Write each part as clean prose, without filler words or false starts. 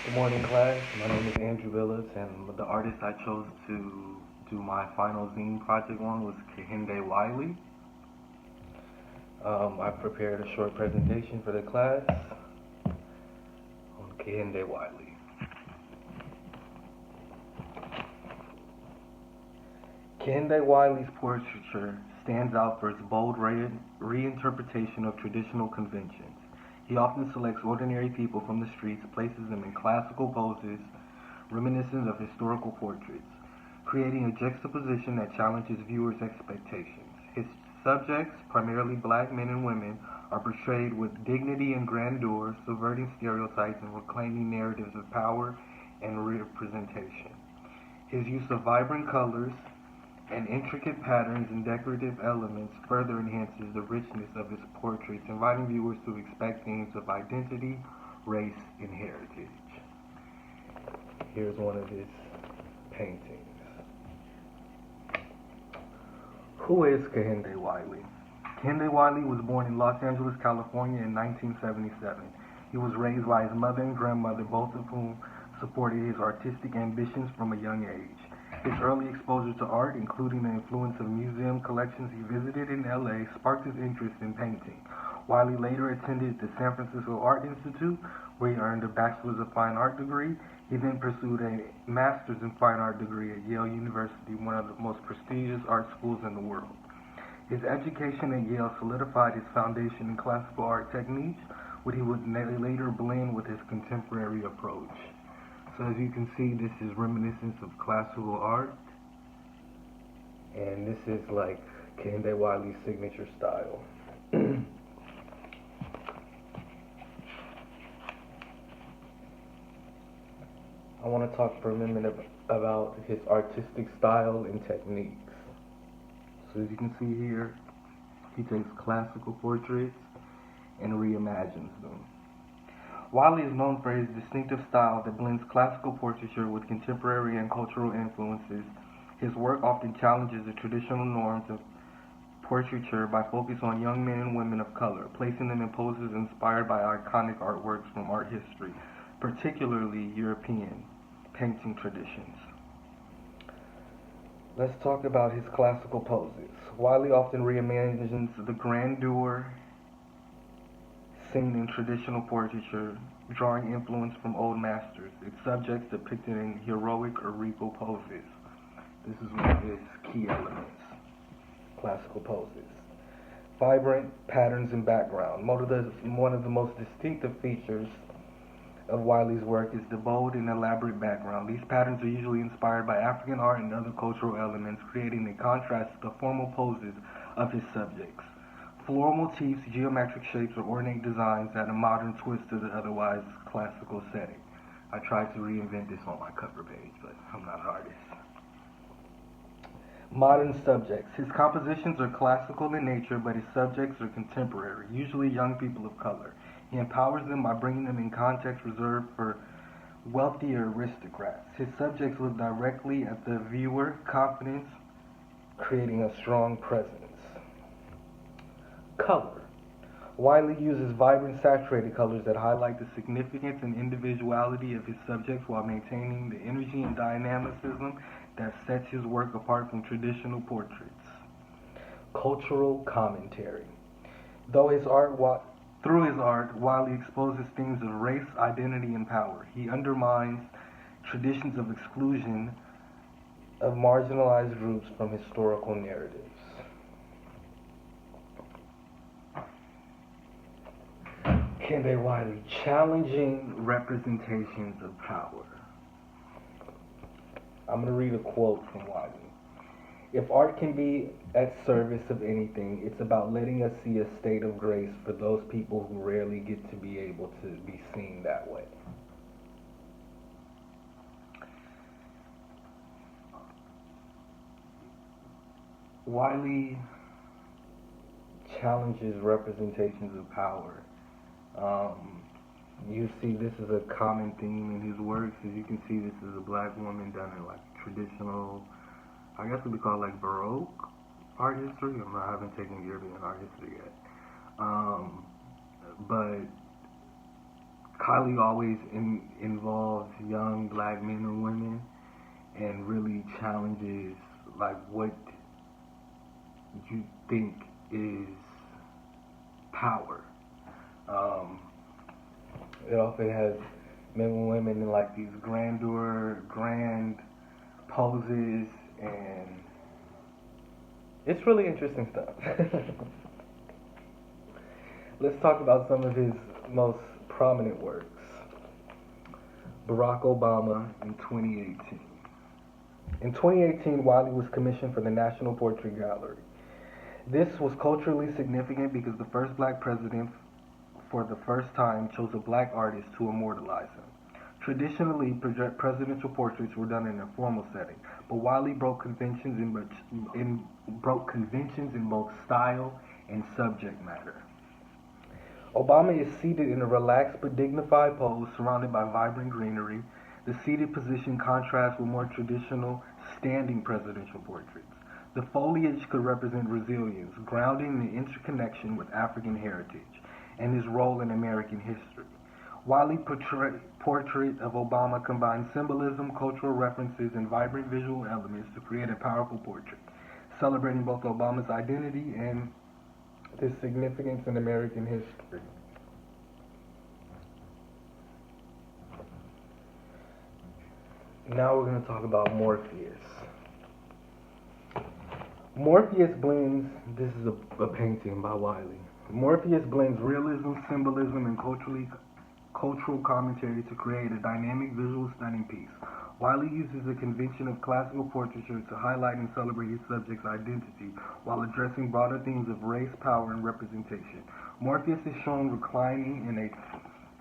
Good morning, class. My name is Andrew Villas, and the artist I chose to do my final zine project on was Kehinde Wiley. I prepared a short presentation for the class on Kehinde Wiley. Kehinde Wiley's portraiture stands out for its bold reinterpretation of traditional conventions. He often selects ordinary people from the streets, places them in classical poses reminiscent of historical portraits, creating a juxtaposition that challenges viewers' expectations. His subjects, primarily black men and women, are portrayed with dignity and grandeur, subverting stereotypes and reclaiming narratives of power and representation. His use of vibrant colors and intricate patterns and decorative elements further enhances the richness of his portraits, inviting viewers to expect themes of identity, race, and heritage. Here's one of his paintings. Who is Kehinde Wiley? Kehinde Wiley was born in Los Angeles, California in 1977. He was raised by his mother and grandmother, both of whom supported his artistic ambitions from a young age. His early exposure to art, including the influence of museum collections he visited in LA, sparked his interest in painting. Wiley later attended the San Francisco Art Institute, where he earned a Bachelor's of Fine Art degree. He then pursued a Master's in Fine Art degree at Yale University, one of the most prestigious art schools in the world. His education at Yale solidified his foundation in classical art techniques, which he would later blend with his contemporary approach. So as you can see, this is reminiscence of classical art, and this is like Kehinde Wiley's signature style. I want to talk for a minute about his artistic style and techniques. So as you can see here, he takes classical portraits and reimagines them. Wiley is known for his distinctive style that blends classical portraiture with contemporary and cultural influences. His work often challenges the traditional norms of portraiture by focusing on young men and women of color, placing them in poses inspired by iconic artworks from art history, particularly European painting traditions. Let's talk about his classical poses. Wiley often reimagines the grandeur seen in traditional portraiture, drawing influence from old masters, its subjects depicted in heroic or regal poses. This is one of his key elements. Classical poses. Vibrant patterns and background. One of the most distinctive features of Wiley's work is the bold and elaborate background. These patterns are usually inspired by African art and other cultural elements, creating a contrast to the formal poses of his subjects. Floral motifs, geometric shapes, or ornate designs add a modern twist to the otherwise classical setting. I tried to reinvent this on my cover page, but I'm not an artist. Modern subjects. His compositions are classical in nature, but his subjects are contemporary, usually young people of color. He empowers them by bringing them in context reserved for wealthier aristocrats. His subjects look directly at the viewer, confidence, creating a strong presence. Color. Wiley uses vibrant, saturated colors that highlight the significance and individuality of his subjects while maintaining the energy and dynamicism that sets his work apart from traditional portraits. Cultural commentary. Though his art, Through his art, Wiley exposes themes of race, identity, and power. He undermines traditions of exclusion of marginalized groups from historical narratives. Kehinde Wiley, challenging representations of power. I'm going to read a quote from Wiley. If art can be at service of anything, it's about letting us see a state of grace for those people who rarely get to be able to be seen that way. Wiley challenges representations of power. You see, this is a common theme in his works. As you can see, this is a black woman done in like traditional, I guess it would be called like Baroque art history. I haven't taken European art history yet. But Kylie always involves young black men and women and really challenges like what you think is power. Um, it often has men and women in like these grand poses, and it's really interesting stuff. Let's talk about some of his most prominent works. Barack Obama in 2018. In 2018, Wiley was commissioned for the National Portrait Gallery. This was culturally significant because the first black president, for the first time, chose a black artist to immortalize him. Traditionally, presidential portraits were done in a formal setting, but Wiley broke conventions in both style and subject matter. Obama is seated in a relaxed but dignified pose surrounded by vibrant greenery. The seated position contrasts with more traditional standing presidential portraits. The foliage could represent resilience, grounding the interconnection with African heritage and his role in American history. Wiley's portrait of Obama combines symbolism, cultural references, and vibrant visual elements to create a powerful portrait, celebrating both Obama's identity and his significance in American history. Now we're going to talk about Morpheus. Morpheus blends, this is a painting by Wiley. Morpheus blends realism, symbolism, and cultural commentary to create a dynamic visual stunning piece. Wiley uses the convention of classical portraiture to highlight and celebrate his subject's identity while addressing broader themes of race, power, and representation. Morpheus is shown reclining in a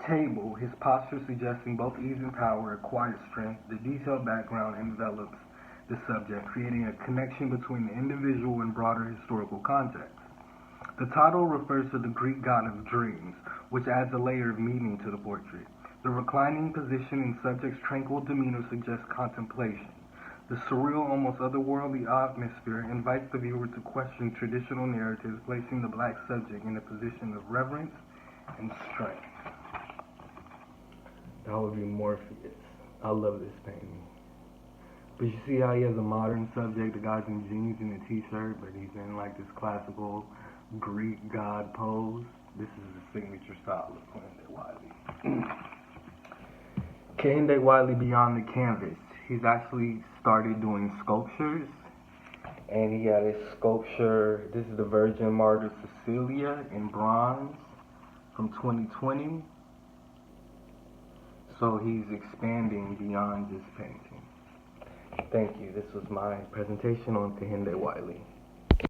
table, his posture suggesting both ease and power, a quiet strength. The detailed background envelops the subject, creating a connection between the individual and broader historical context. The title refers to the Greek god of dreams, which adds a layer of meaning to the portrait. The reclining position and subject's tranquil demeanor suggests contemplation. The surreal, almost otherworldly atmosphere invites the viewer to question traditional narratives, placing the black subject in a position of reverence and strength. That would be Morpheus. I love this painting. But you see how he has a modern subject, the guy's in jeans and a t-shirt, but he's in like this classical Greek god pose. This is the signature style of Kehinde Wiley. Kehinde Wiley beyond the canvas. He's actually started doing sculptures, and he had a sculpture, this is the Virgin Martyr Cecilia in bronze from 2020. So he's expanding beyond just painting. Thank you. This was my presentation on Kehinde Wiley.